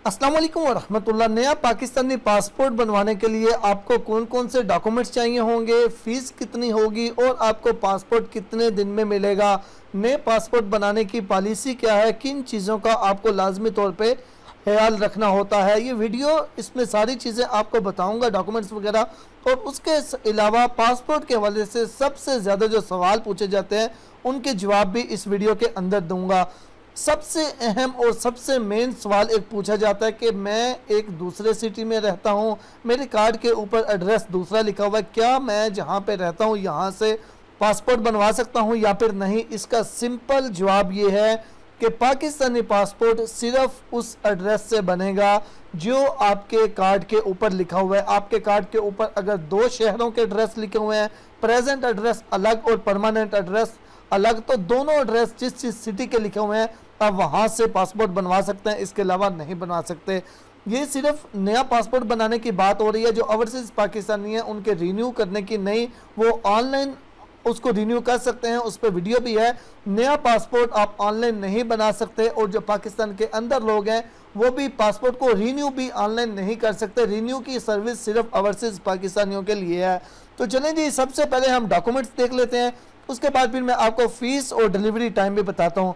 अस्सलाम वालेकुम वरहमतुल्लाह। नया पाकिस्तानी पासपोर्ट बनवाने के लिए आपको कौन कौन से डॉक्यूमेंट्स चाहिए होंगे, फ़ीस कितनी होगी और आपको पासपोर्ट कितने दिन में मिलेगा, नए पासपोर्ट बनाने की पॉलिसी क्या है, किन चीज़ों का आपको लाजमी तौर पे ख्याल रखना होता है। ये वीडियो इसमें सारी चीज़ें आपको बताऊंगा, डॉक्यूमेंट्स वगैरह। और उसके अलावा पासपोर्ट के हवाले से सबसे ज़्यादा जो सवाल पूछे जाते हैं उनके जवाब भी इस वीडियो के अंदर दूंगा। सबसे अहम और सबसे मेन सवाल एक पूछा जाता है कि मैं एक दूसरे सिटी में रहता हूँ, मेरे कार्ड के ऊपर एड्रेस दूसरा लिखा हुआ है, क्या मैं जहाँ पे रहता हूँ यहाँ से पासपोर्ट बनवा सकता हूँ या फिर नहीं। इसका सिंपल जवाब ये है कि पाकिस्तानी पासपोर्ट सिर्फ उस एड्रेस से बनेगा जो आपके कार्ड के ऊपर लिखा हुआ है। आपके कार्ड के ऊपर अगर दो शहरों के एड्रेस लिखे हुए हैं, प्रेजेंट एड्रेस अलग और परमानेंट एड्रेस अलग, तो दोनों एड्रेस जिस जिस सिटी के लिखे हुए हैं आप वहाँ से पासपोर्ट बनवा सकते हैं, इसके अलावा नहीं बनवा सकते। ये सिर्फ नया पासपोर्ट बनाने की बात हो रही है। जो ओवरसीज पाकिस्तानी है उनके रिन्यू करने की नहीं, वो ऑनलाइन उसको रिन्यू कर सकते हैं, उस पर वीडियो भी है। नया पासपोर्ट आप ऑनलाइन नहीं बना सकते और जो पाकिस्तान के अंदर लोग हैं वो भी पासपोर्ट को रिन्यू भी ऑनलाइन नहीं कर सकते। रिन्यू की सर्विस सिर्फ ओवरसीज पाकिस्तानियों के लिए है। तो चलें जी, सबसे पहले हम डॉक्यूमेंट्स देख लेते हैं, उसके बाद फिर मैं आपको फीस और डिलीवरी टाइम भी बताता हूँ।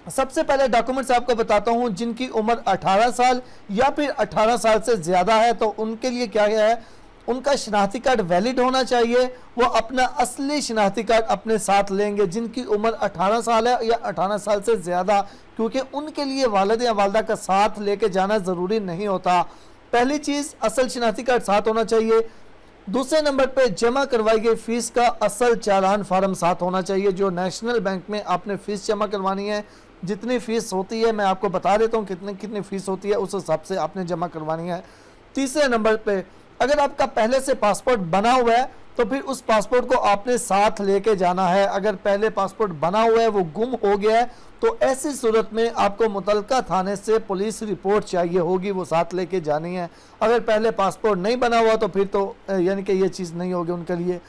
सबसे पहले डॉक्यूमेंट्स आपको बताता हूं जिनकी उम्र 18 साल या फिर 18 साल से ज़्यादा है तो उनके लिए क्या है, उनका शनाख्ती कार्ड वैलिड होना चाहिए। वो अपना असली शनाख्ती कार्ड अपने साथ लेंगे जिनकी उम्र 18 साल है या 18 साल से ज़्यादा, क्योंकि उनके लिए वालिद या वालदा का साथ लेके जाना ज़रूरी नहीं होता। पहली चीज़, असल शनाख्ती कार्ड साथ होना चाहिए। दूसरे नंबर पे जमा करवाई गई फ़ीस का असल चालान फार्म साथ होना चाहिए। जो नेशनल बैंक में आपने फ़ीस जमा करवानी है, जितनी फ़ीस होती है मैं आपको बता देता हूँ कितनी फ़ीस होती है, उस हिसाब से आपने जमा करवानी है। तीसरे नंबर पे, अगर आपका पहले से पासपोर्ट बना हुआ है तो फिर उस पासपोर्ट को आपने साथ लेके जाना है। अगर पहले पासपोर्ट बना हुआ है वो गुम हो गया है तो ऐसी सूरत में आपको मुतलका थाने से पुलिस रिपोर्ट चाहिए होगी, वो साथ लेके जानी है। अगर पहले पासपोर्ट नहीं बना हुआ तो फिर तो यानी कि ये चीज़ नहीं होगी उनके लिए।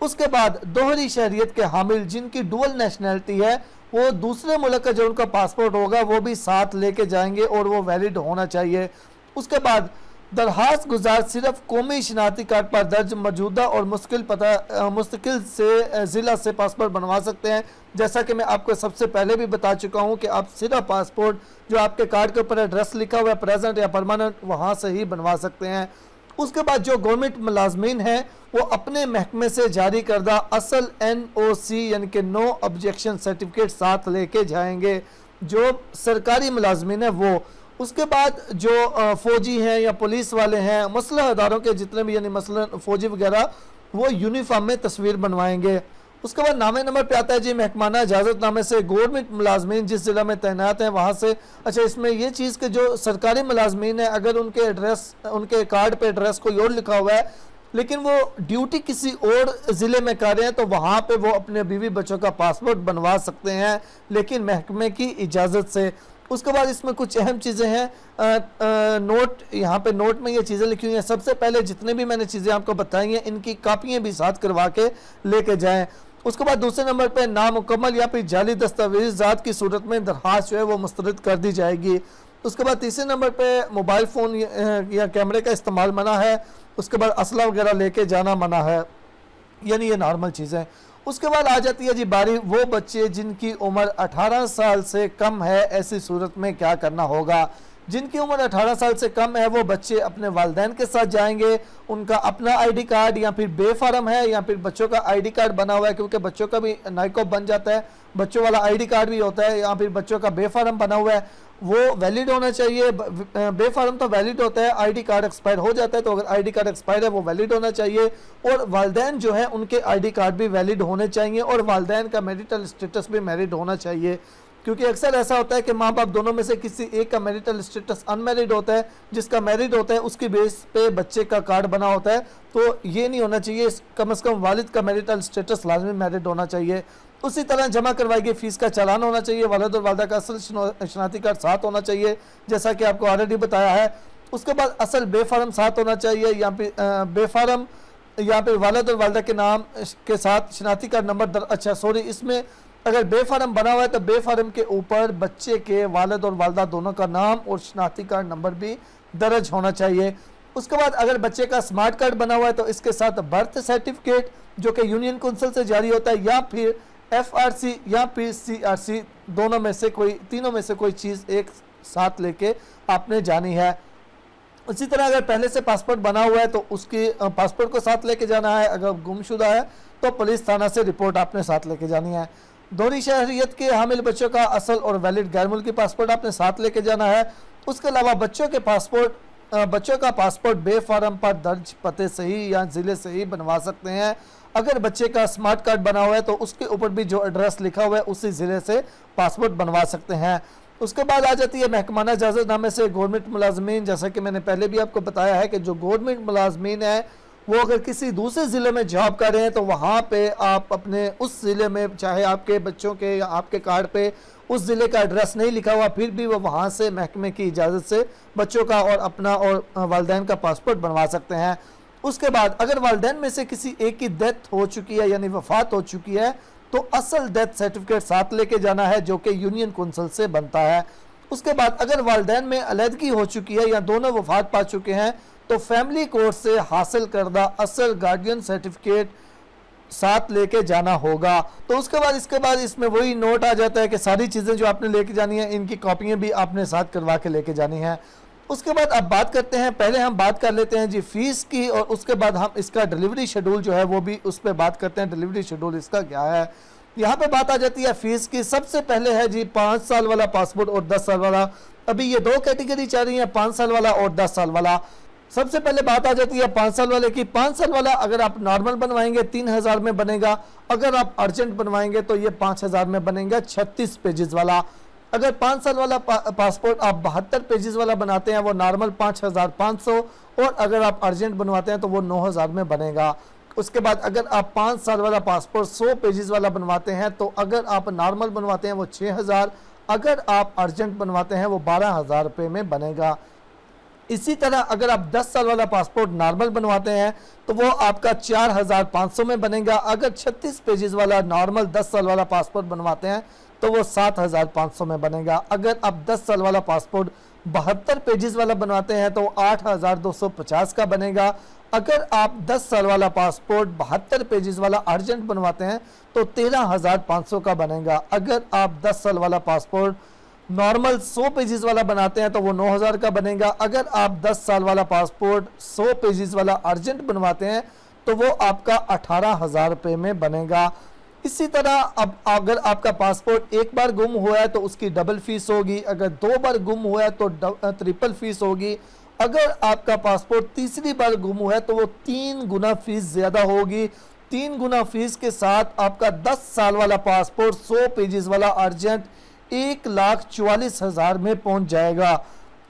उसके बाद दोहरी शहरियत के हामिल जिनकी डुअल नेशनैलिटी है वो दूसरे मुल्क का जो उनका पासपोर्ट होगा वो भी साथ लेके जाएंगे और वो वैलिड होना चाहिए। उसके बाद दरखास्त गुजार सिर्फ कौमी शनाख्ती कार्ड पर दर्ज मौजूदा और मुस्तकिल से ज़िला से पासपोर्ट बनवा सकते हैं। जैसा कि मैं आपको सबसे पहले भी बता चुका हूं कि आप सिर्फ पासपोर्ट जो आपके कार्ड के ऊपर एड्रेस लिखा हुआ है प्रेजेंट या परमानेंट वहां से ही बनवा सकते हैं। उसके बाद जो गवर्नमेंट मुलाजमीन हैं वो अपने महकमे से जारी करदा असल NOC यानी कि नो ऑब्जेक्शन सर्टिफिकेट साथ लेके जाएंगे, जो सरकारी मुलाजमीन है वो। उसके बाद जो फौजी हैं या पुलिस वाले हैं, मसलह अदारों के जितने भी यानी मसलन फौजी वगैरह, वो यूनिफॉर्म में तस्वीर बनवाएंगे। उसके बाद नामे नंबर पे आता है जी महकमाना इजाज़तनामे से गवर्नमेंट मुलाजमीन जिस ज़िला में तैनात हैं वहाँ से। अच्छा, इसमें ये चीज़ कि जो सरकारी मुलाजमीन है अगर उनके एड्रेस उनके कार्ड पे एड्रेस कोई और लिखा हुआ है लेकिन वो ड्यूटी किसी और ज़िले में कर रहे हैं तो वहाँ पे वो अपने बीवी बच्चों का पासपोर्ट बनवा सकते हैं, लेकिन महकमे की इजाज़त से। उसके बाद इसमें कुछ अहम चीज़ें हैं, नोट यहाँ पे नोट में ये चीज़ें लिखी हुई हैं। सबसे पहले जितने भी मैंने चीज़ें आपको बताई हैं इनकी कापियाँ भी साथ करवा के लेके जाएं। उसके बाद दूसरे नंबर पे नामुकम्मल या फिर जाली दस्तावेज़ात की सूरत में दरख्वास्त जो है वो मुस्तरद कर दी जाएगी। उसके बाद तीसरे नंबर पे मोबाइल फ़ोन या कैमरे का इस्तेमाल मना है। उसके बाद असला वगैरह लेके जाना मना है, यानी ये नॉर्मल चीज़ें। उसके बाद आ जाती है जी बारी वो बच्चे जिनकी उम्र 18 साल से कम है, ऐसी सूरत में क्या करना होगा। जिनकी उम्र 18 साल से कम है वो बच्चे अपने वालिदैन के साथ जाएंगे। उनका अपना ID कार्ड या फिर बेफार्म है या फिर बच्चों का ID कार्ड बना हुआ है, क्योंकि बच्चों का भी नाइकॉप बन जाता है, बच्चों वाला ID कार्ड भी होता है, या फिर बच्चों का बेफार्म बना हुआ है वो वैलिड होना चाहिए। बेफार्म तो वैलिड होता है, ID कार्ड एक्सपायर हो जाता है, तो अगर ID कार्ड एक्सपायर है वो वैलिड होना चाहिए। और वालिदैन जो है उनके ID कार्ड भी वैलिड होने चाहिए और वालिदैन का मैरिटल स्टेटस भी मैरिड होना चाहिए, क्योंकि अक्सर ऐसा होता है कि माँ बाप दोनों में से किसी एक का मैरिटल स्टेटस अनमैरिड होता है, जिसका मैरिड होता है उसकी बेस पे बच्चे का कार्ड बना होता है। तो ये नहीं होना चाहिए, कम से कम वालिद का मैरिटल स्टेटस लाजमी मैरिड होना चाहिए। उसी तरह जमा करवाई गई फ़ीस का चालान होना चाहिए। वालिद और वालदा का असल शनाख्ती कार्ड साथ होना चाहिए, जैसा कि आपको ऑलरेडी बताया है। उसके बाद असल बेफार्म साथ होना चाहिए, या फिर बेफार्म या फिर वालिद और वालदा के नाम के साथ शनाख्ती कार्ड नंबर अच्छा सॉरी इसमें अगर बे फार्म बना हुआ है तो बे फार्म के ऊपर बच्चे के वालिद और वालदा दोनों का नाम और शनाख्ती कार्ड नंबर भी दर्ज होना चाहिए। उसके बाद अगर बच्चे का स्मार्ट कार्ड बना हुआ है तो इसके साथ बर्थ सर्टिफिकेट जो कि यूनियन काउंसिल से जारी होता है, या फिर FRC या फिर CRC, दोनों में से कोई, तीनों में से कोई चीज़ एक साथ लेके आपने जानी है। उसी तरह अगर पहले से पासपोर्ट बना हुआ है तो उसकी पासपोर्ट को साथ लेके जाना है। अगर गुमशुदा है तो पुलिस थाना से रिपोर्ट आपने साथ लेके जानी है। दोहरी शहरियत के हामिल बच्चों का असल और वैलिड गैर मुल्की पासपोर्ट आपने साथ लेके जाना है। उसके अलावा बच्चों का पासपोर्ट बे फार्म पर दर्ज पते से ही या ज़िले से ही बनवा सकते हैं। अगर बच्चे का स्मार्ट कार्ड बना हुआ है तो उसके ऊपर भी जो एड्रेस लिखा हुआ है उसी ज़िले से पासपोर्ट बनवा सकते हैं। उसके बाद आ जाती है महकमाना इजाज़तनामे से गवर्नमेंट मुलाजमीन। जैसा कि मैंने पहले भी आपको बताया है कि जो गवर्नमेंट मुलाजमीन है वो अगर किसी दूसरे ज़िले में जॉब कर रहे हैं तो वहाँ पे आप अपने उस ज़िले में, चाहे आपके बच्चों के या आपके कार्ड पे उस ज़िले का एड्रेस नहीं लिखा हुआ, फिर भी वो वहाँ से महकमे की इजाज़त से बच्चों का और अपना और वालिदैन का पासपोर्ट बनवा सकते हैं। उसके बाद अगर वालिदैन में से किसी एक की डेथ हो चुकी है यानी वफ़ात हो चुकी है तो असल डेथ सर्टिफिकेट साथ लेके जाना है जो कि यूनियन काउंसिल से बनता है। उसके बाद अगर वालिदैन में अलहदगी हो चुकी है या दोनों वफ़ात पा चुके हैं तो फैमिली कोर्ट से हासिल करदा असल गार्डियन सर्टिफिकेट साथ लेके जाना होगा। तो इसके बाद इसमें वही नोट आ जाता है कि सारी चीज़ें जो आपने लेके जानी है इनकी कॉपियाँ भी आपने साथ करवा के लेके जानी है। उसके बाद अब बात करते हैं, पहले हम बात कर लेते हैं जी फीस की, और उसके बाद हम इसका डिलीवरी शेड्यूल जो है वो भी उस पर बात करते हैं। डिलीवरी शेड्यूल इसका क्या है, यहाँ पे बात आ जाती है फीस की। सबसे पहले है जी 5 साल वाला पासपोर्ट और 10 साल वाला। अभी ये दो कैटेगरी चल रही है, 5 साल वाला और 10 साल वाला। सबसे पहले बात आ जाती है 5 साल वाले की। 5 साल वाला अगर आप नॉर्मल बनवाएंगे 3000 में बनेगा। अगर आप अर्जेंट बनवाएंगे तो ये 5000 में बनेगा 36 पेजेस वाला। अगर 5 साल वाला पासपोर्ट आप 72 पेजेस वाला बनाते हैं वो नॉर्मल 5500, और अगर आप अर्जेंट बनवाते हैं तो वो 9000 में बनेगा। उसके बाद अगर आप 5 साल वाला पासपोर्ट 100 पेजेस वाला बनवाते हैं तो अगर आप नॉर्मल बनवाते हैं वो 6000, अगर आप अर्जेंट बनवाते हैं वो 12000 रुपये में बनेगा। इसी तरह अगर आप 10 साल वाला पासपोर्ट नॉर्मल बनवाते हैं तो वो आपका 4500 में बनेगा। अगर 36 पेजेस वाला नॉर्मल 10 साल वाला पासपोर्ट बनवाते हैं तो वो 7500 में बनेगा। अगर आप 10 साल वाला पासपोर्ट 72 पेजेस वाला बनवाते हैं तो 8250 का बनेगा। अगर आप 10 साल वाला पासपोर्ट 72 पेजेस वाला अर्जेंट बनवाते हैं तो 13500 का बनेगा। अगर आप 10 साल वाला पासपोर्ट नॉर्मल 100 पेजेस वाला बनाते हैं तो वो 9000 का बनेगा। अगर आप 10 साल वाला पासपोर्ट 100 पेजेस वाला अर्जेंट बनवाते हैं तो वो आपका 18000 रुपये में बनेगा। इसी तरह अब अगर आपका पासपोर्ट एक बार गुम हुआ है तो उसकी डबल फीस होगी। अगर 2 बार गुम हुआ है तो ट्रिपल फीस होगी। अगर आपका पासपोर्ट तीसरी बार गुम हुआ है तो वो 3 गुना फीस ज़्यादा होगी। 3 गुना फीस के साथ आपका 10 साल वाला पासपोर्ट 100 पेजेस वाला अर्जेंट 1,44,000 में पहुंच जाएगा।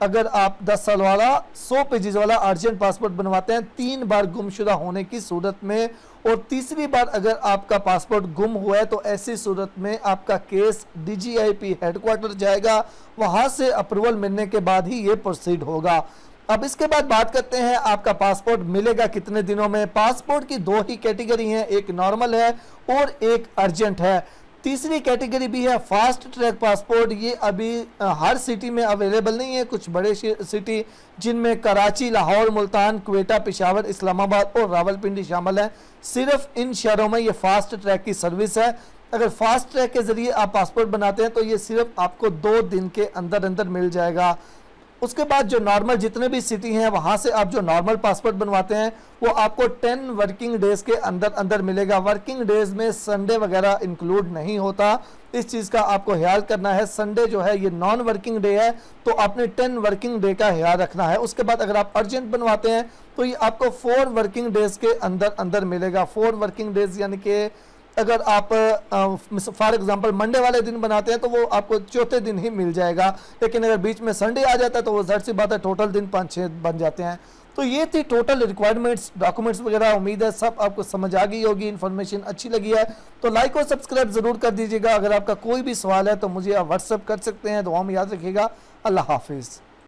अगर आप 10 साल वाला 100 पेजेस वाला अर्जेंट पासपोर्ट बनवाते हैं 3 बार गुमशुदा होने की सूरत में, और तीसरी बार अगर आपका पासपोर्ट गुम हुआ है तो ऐसी सूरत में आपका केस DGIP हेडक्वार्टर जाएगा। वहां से अप्रूवल मिलने के बाद ही ये प्रोसीड होगा। अब इसके बाद बात करते हैं आपका पासपोर्ट मिलेगा कितने दिनों में। पासपोर्ट की 2 ही कैटेगरी हैं, एक नॉर्मल है और एक अर्जेंट है। तीसरी कैटेगरी भी है फास्ट ट्रैक पासपोर्ट। ये अभी हर सिटी में अवेलेबल नहीं है। कुछ बड़े सिटी जिनमें कराची, लाहौर, मुल्तान, क्वेटा, पेशावर, इस्लामाबाद और रावलपिंडी शामिल हैं, सिर्फ इन शहरों में ये फास्ट ट्रैक की सर्विस है। अगर फास्ट ट्रैक के ज़रिए आप पासपोर्ट बनाते हैं तो ये सिर्फ आपको 2 दिन के अंदर अंदर मिल जाएगा। उसके बाद जो नॉर्मल जितने भी सिटी हैं वहाँ से आप जो नॉर्मल पासपोर्ट बनवाते हैं वो आपको 10 वर्किंग डेज़ के अंदर अंदर मिलेगा। वर्किंग डेज़ में संडे वगैरह इंक्लूड नहीं होता, इस चीज़ का आपको ख्याल करना है। संडे जो है ये नॉन वर्किंग डे है तो आपने 10 वर्किंग डे का ख्याल रखना है। उसके बाद अगर आप अर्जेंट बनवाते हैं तो ये आपको 4 वर्किंग डेज़ के अंदर अंदर मिलेगा। 4 वर्किंग डेज़ यानी कि अगर आप फॉर एग्जांपल मंडे वाले दिन बनाते हैं तो वो आपको चौथे दिन ही मिल जाएगा। लेकिन अगर बीच में संडे आ जाता है तो वो ज़ाहिर सी बात है टोटल दिन 5-6 बन जाते हैं। तो ये थी टोटल रिक्वायरमेंट्स, डॉक्यूमेंट्स वगैरह। उम्मीद है सब आपको समझ आ गई होगी, इन्फॉर्मेशन अच्छी लगी है तो लाइक और सब्सक्राइब ज़रूर कर दीजिएगा। अगर आपका कोई भी सवाल है तो मुझे आप व्हाट्सअप कर सकते हैं। दुआ में याद रखिएगा। अल्लाह हाफिज़।